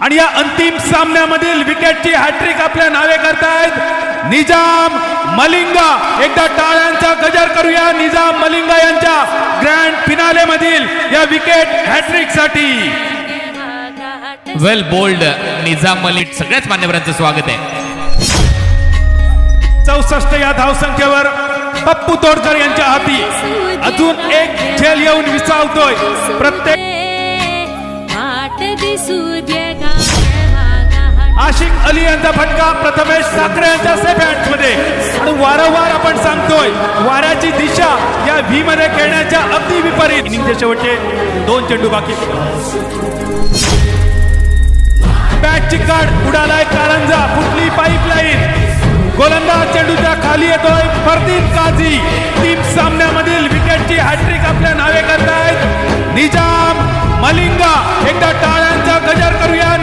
आणि या अंतिम सामन्यामधील विकेटची हॅट्रिक आपल्या नावे करतायत निजाम मलिंगा। एकदा टाळ्यांचा गजर करूया निजाम मलिंगा यांच्या ग्रँड फिनाले मधील या विकेट हॅट्रिक साठी। वेल बोल्ड निजाम मलिक, सगळ्याच मान्यवरांचं स्वागत आहे। 64 या धावसंख्येवर पप्पू तोडकर यांच्या हाती अजून एक झेल येऊन विसावतोय प्रत्येक। आशिक अली यांचा फटका प्रथमेश साखरे यांच्या सेफ हँड्स मध्ये। आणि वारंवार आपण सांगतोय वाऱ्याची दिशा या व्ही मध्ये खेळण्याच्या अगदी विपरीत। इनिंगचे शेवटचे 2 चेंडू बाकी। बॅटची काढ उडालाय कारंजा, फुटली पाईपलाईन। गोलंदाज चेंडूच्या खाली येतोय फरदीन काझी। तीन सामन्यामधील विकेटची हॅट्रिक आपल्या नावे करतायत निजाम मलिंगा। एकदा टाळ्यांचा गजर करूया